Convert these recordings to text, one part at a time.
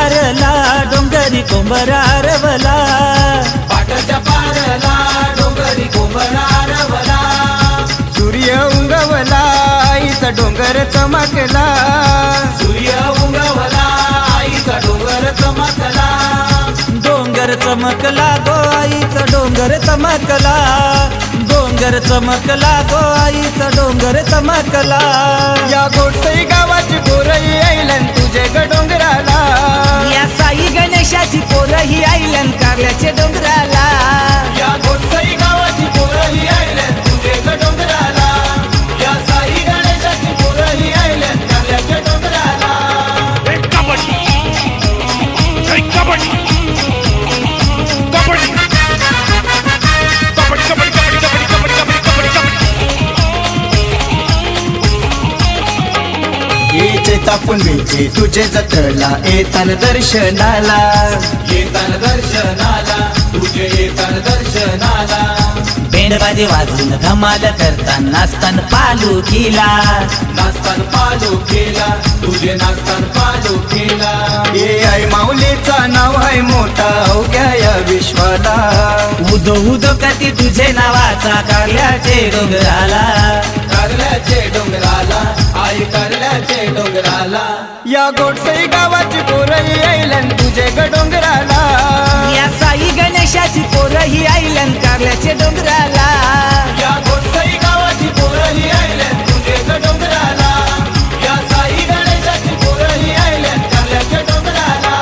पारला डोंगरी कोंबरा रवला, पाटाच्या पारला डोंगरी कोंबरा रवला. सूर्य उगवला आईचा डोंगर चमकला, सूर्य उगवला आईचा डोंगर चमकला. डोंगर चमकला गो आईचा डोंगर चमकला, डोंगर चमकला गो आईचा डोंगर चमकला. या गोडसई गावाची पोरही आईलन तुझे ग डोंगराला, या साई गणेशाची पोरही आईलन कारल्याचे डोंगराला. या गोडसई गावाची पोरही आयल्यात तुझे ग डोंगराला. या साई गणेशाची पोरही आयल्यात कारल्याच्या डोंगराला. कबड्डी कबड्डी कबड्डी कबड्डी कबड्डी कबड्डी कबड्डी कबड्डी कबड्डी. येचे तापून बेचे तुझे जत्रला येतान दर्शनाला, येतान दर्शनाला तुझे येतान दर्शनाला. बेंडबाजे वाजून धमाल करताना नाचतान पालू केला, नाचतान पालू केला तुझे नाचतान पालू केला. ये आई माऊलीचा नाव आहे मोठा अवघ्या या विश्वाला, उदो उदो करती तुझे नावाचा कारल्याचे डोंगराला. कारल्याचे डोंगराला आई कारल्याचे डोंगराला. या गोडसई गावाची पोरही आईलन तुझे ग डोंगराला, या साई गणेशाची पोरही आईलन कारल्याचे डोंगराला. या गोडसई गावाची पोरही आयल्यात तुझे ग डोंगराला. या साई गणेशाची पोरही आयल्यात कारल्याच्या डोंगराला.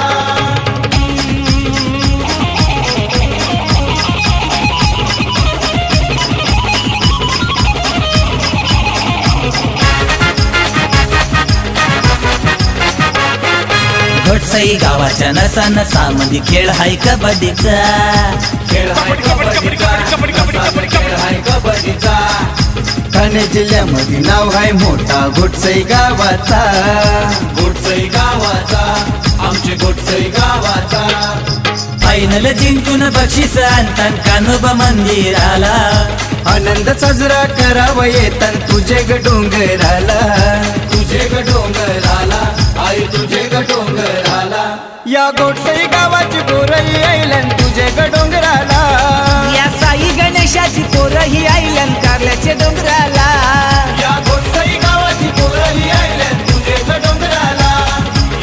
घोटसई गावाच्या नसा नसामध्ये खेळ हाय कबड्डीचा, खेळ हाय कबड्डीचा नसाचा खेळ हाय कबड्डीचा. ठाणे जिल्ह्यामध्ये नाव आहे मोठा घोटसई गावाचा, गोडसई गावाचा आमचे गोडसई गावाचा. फायनल जिंकून बक्षीस आणतान कान्होबा मंदिराला. आनंद साजरा करावा येतान तुझे ग डोंगराला, तुझे ग डोंगराला आई तुझे ग डोंगराला. या गोडसई गावाची पोरही आईलन तुझे ग डोंगराला, या साई गणेशाची पोरही आईलन कारल्याचे डोंगराला. या गोडसई गावाची पोरही आयल्यात तुझे ग डोंगराला.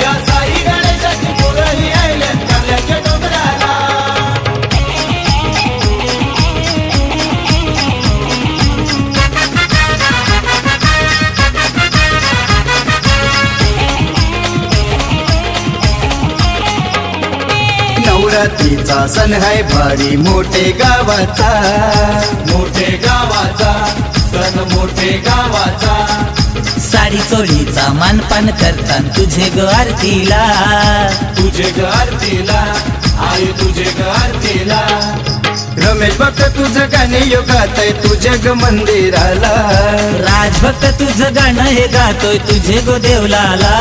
या साई गणेशाची पोरही आयल्यात कारल्याच्या डोंगराला. नवरात्रीचा सण आहे भारी मोठे गावाचा, मोठे गावाचा सण मोठे गावाचा. साडी चोळीचा मानपान करतान तुझे ग आरतीला, तुझे ग आरतीला आई तुझे ग आरतीला. रमेश भक्त तुझं गाणे योगात तुझे ग मंदिराला, राजभक्त तुझं गाणं हे गातोय तुझे गो देवलाला.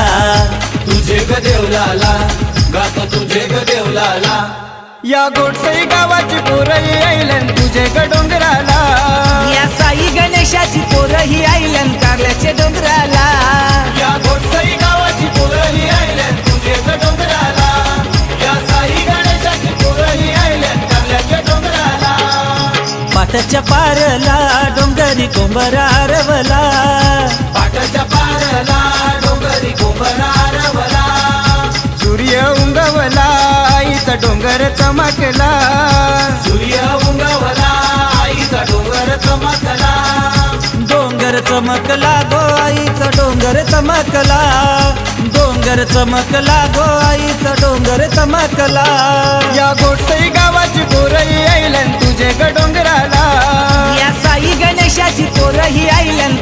तुझे ग देवलाला गातो तुझे ग देवलाला. या गोडसई गावाची पोरही आईलन तुझे ग डोंगराला, या साई गणेशाची पोरही आईलन कारल्याचे डोंगराला. या गोडसई गावाची पोरही आयल्यात तुझे ग डोंगराला. या साई गणेशाची पोरही आयल्यात कारल्याच्या डोंगराला. पाटाच्या पारला डोंगरी कोंबरा रवला, पाटाच्या पारला डोंगरी कोंबरा रवला. सूर्य उगवला आईचा डोंगर चमकला, सूर्य उगवला आईचा डोंगर चमकला. डोंगर चमकला गो आईचा डोंगर चमकला, डोंगर चमकला गो आईचा डोंगर चमकला. या गोडसई गावाची पोरही आईलन तुझे ग डोंगराला, या साई गणेशाची पोरही आईलन